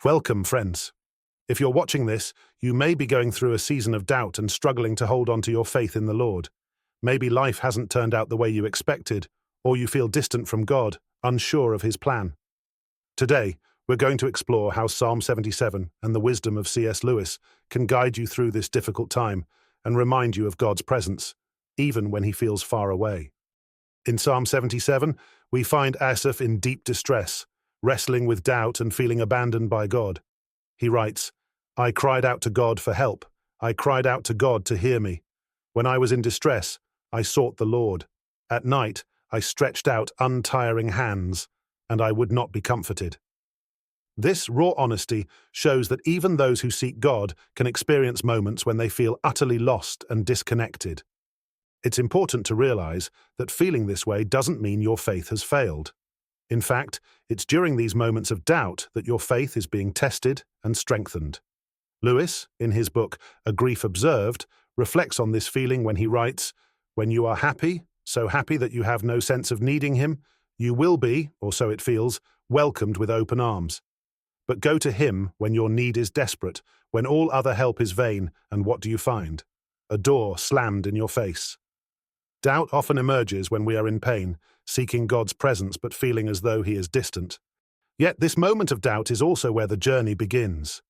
Welcome, friends. If you're watching this, you may be going through a season of doubt and struggling to hold on to your faith in the Lord. Maybe life hasn't turned out the way you expected, or you feel distant from God, unsure of His plan. Today, we're going to explore how Psalm 77 and the wisdom of C.S. Lewis can guide you through this difficult time and remind you of God's presence, even when He feels far away. In Psalm 77, we find Asaph in deep distress, wrestling with doubt and feeling abandoned by God. He writes, "I cried out to God for help. I cried out to God to hear me. When I was in distress, I sought the Lord. At night, I stretched out untiring hands, and I would not be comforted." This raw honesty shows that even those who seek God can experience moments when they feel utterly lost and disconnected. It's important to realize that feeling this way doesn't mean your faith has failed. In fact, it's during these moments of doubt that your faith is being tested and strengthened. Lewis, in his book A Grief Observed, reflects on this feeling when he writes, "When you are happy, so happy that you have no sense of needing Him, you will be, or so it feels, welcomed with open arms. But go to Him when your need is desperate, when all other help is vain, and what do you find? A door slammed in your face." Doubt often emerges when we are in pain, seeking God's presence but feeling as though He is distant. Yet this moment of doubt is also where the journey begins.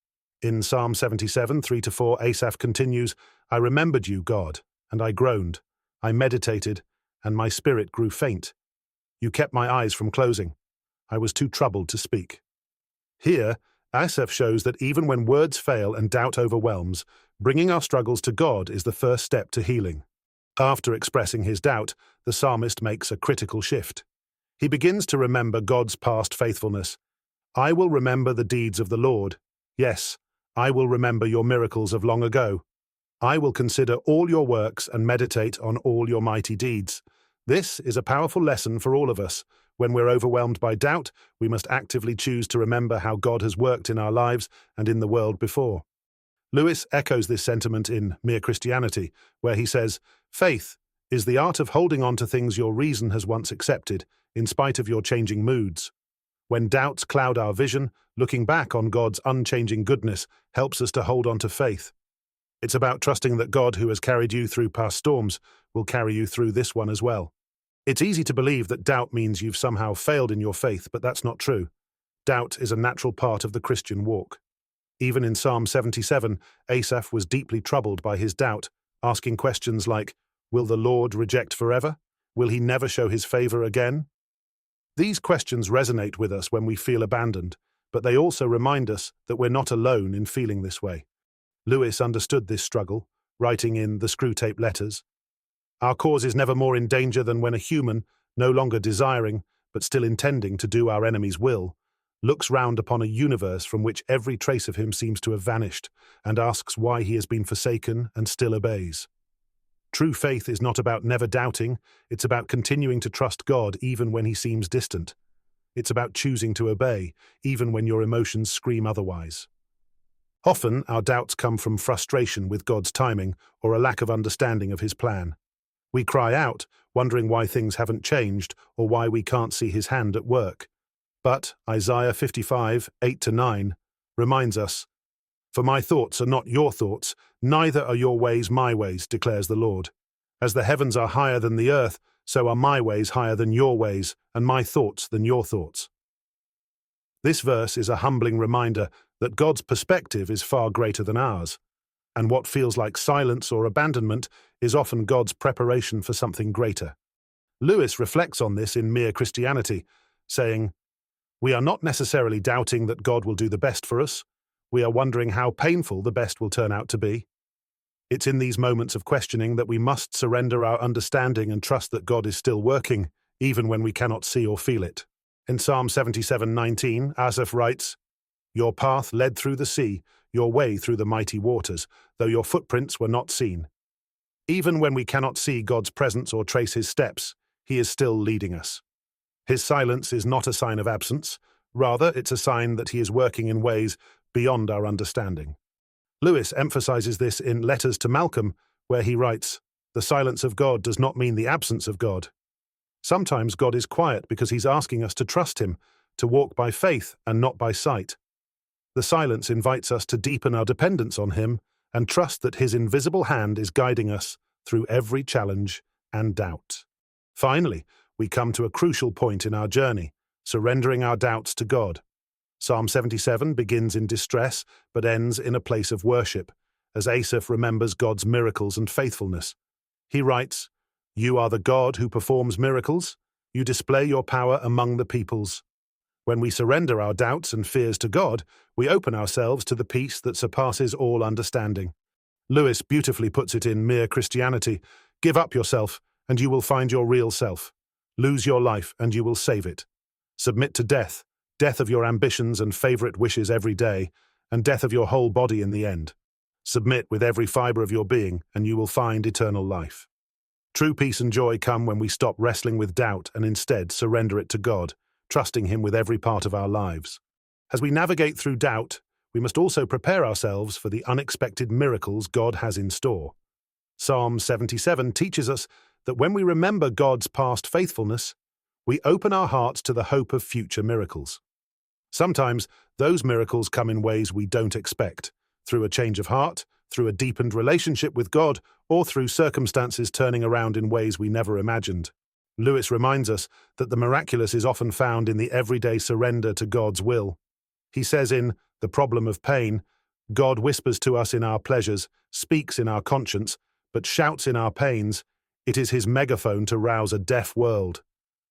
In Psalm 77, 3-4, Asaph continues, "I remembered you, God, and I groaned. I meditated, and my spirit grew faint. You kept my eyes from closing. I was too troubled to speak." Here, Asaph shows that even when words fail and doubt overwhelms, bringing our struggles to God is the first step to healing. After expressing his doubt, the psalmist makes a critical shift. He begins to remember God's past faithfulness. "I will remember the deeds of the Lord. Yes, I will remember your miracles of long ago. I will consider all your works and meditate on all your mighty deeds." This is a powerful lesson for all of us. When we're overwhelmed by doubt, we must actively choose to remember how God has worked in our lives and in the world before. Lewis echoes this sentiment in Mere Christianity, where he says, "Faith is the art of holding on to things your reason has once accepted, in spite of your changing moods. When doubts cloud our vision, looking back on God's unchanging goodness helps us to hold on to faith. It's about trusting that God, who has carried you through past storms, will carry you through this one as well." It's easy to believe that doubt means you've somehow failed in your faith, but that's not true. Doubt is a natural part of the Christian walk. Even in Psalm 77, Asaph was deeply troubled by his doubt, asking questions like, "Will the Lord reject forever? Will He never show His favor again?" These questions resonate with us when we feel abandoned, but they also remind us that we're not alone in feeling this way. Lewis understood this struggle, writing in The Screwtape Letters, "Our cause is never more in danger than when a human, no longer desiring, but still intending to do our enemy's will, looks round upon a universe from which every trace of him seems to have vanished, and asks why he has been forsaken and still obeys. True faith is not about never doubting, it's about continuing to trust God even when He seems distant. It's about choosing to obey, even when your emotions scream otherwise." Often, our doubts come from frustration with God's timing or a lack of understanding of His plan. We cry out, wondering why things haven't changed or why we can't see His hand at work. But Isaiah 55, 8-9 reminds us, "For my thoughts are not your thoughts, neither are your ways my ways, declares the Lord. As the heavens are higher than the earth, so are my ways higher than your ways, and my thoughts than your thoughts." This verse is a humbling reminder that God's perspective is far greater than ours, and what feels like silence or abandonment is often God's preparation for something greater. Lewis reflects on this in Mere Christianity, saying, "We are not necessarily doubting that God will do the best for us. We are wondering how painful the best will turn out to be. It's in these moments of questioning that we must surrender our understanding and trust that God is still working, even when we cannot see or feel it." In Psalm 77:19, Asaph writes, "Your path led through the sea, your way through the mighty waters, though your footprints were not seen." Even when we cannot see God's presence or trace His steps, He is still leading us. His silence is not a sign of absence, rather it's a sign that He is working in ways beyond our understanding. Lewis emphasizes this in Letters to Malcolm, where he writes, "The silence of God does not mean the absence of God. Sometimes God is quiet because He's asking us to trust Him, to walk by faith and not by sight. The silence invites us to deepen our dependence on Him and trust that His invisible hand is guiding us through every challenge and doubt. Finally, we come to a crucial point in our journey, surrendering our doubts to God. Psalm 77 begins in distress but ends in a place of worship, as Asaph remembers God's miracles and faithfulness. He writes, "You are the God who performs miracles. You display your power among the peoples." When we surrender our doubts and fears to God, we open ourselves to the peace that surpasses all understanding. Lewis beautifully puts it in Mere Christianity: "Give up yourself, and you will find your real self. Lose your life, and you will save it. Submit to death, death of your ambitions and favorite wishes every day, and death of your whole body in the end. Submit with every fiber of your being, and you will find eternal life." True peace and joy come when we stop wrestling with doubt and instead surrender it to God, trusting Him with every part of our lives. As we navigate through doubt, we must also prepare ourselves for the unexpected miracles God has in store. Psalm 77 teaches us that when we remember God's past faithfulness, we open our hearts to the hope of future miracles. Sometimes those miracles come in ways we don't expect, through a change of heart, through a deepened relationship with God, or through circumstances turning around in ways we never imagined. Lewis reminds us that the miraculous is often found in the everyday surrender to God's will. He says in The Problem of Pain, "God whispers to us in our pleasures, speaks in our conscience, but shouts in our pains. It is His megaphone to rouse a deaf world."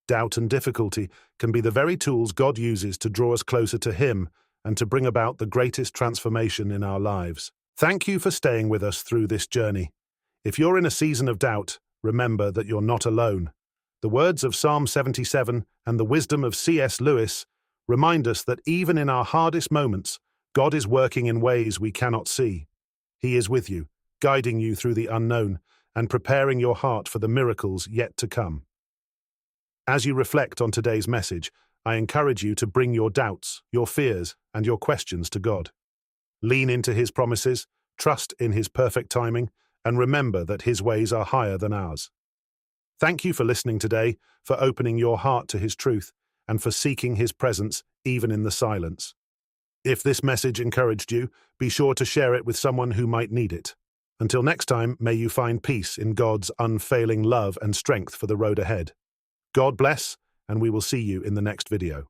Doubt and difficulty can be the very tools God uses to draw us closer to Him and to bring about the greatest transformation in our lives. Thank you for staying with us through this journey. If you're in a season of doubt, remember that you're not alone. The words of Psalm 77 and the wisdom of C.S. Lewis remind us that even in our hardest moments, God is working in ways we cannot see. He is with you, guiding you through the unknown and preparing your heart for the miracles yet to come. As you reflect on today's message, I encourage you to bring your doubts, your fears, and your questions to God. Lean into His promises, trust in His perfect timing, and remember that His ways are higher than ours. Thank you for listening today, for opening your heart to His truth, and for seeking His presence even in the silence. If this message encouraged you, be sure to share it with someone who might need it. Until next time, may you find peace in God's unfailing love and strength for the road ahead. God bless, and we will see you in the next video.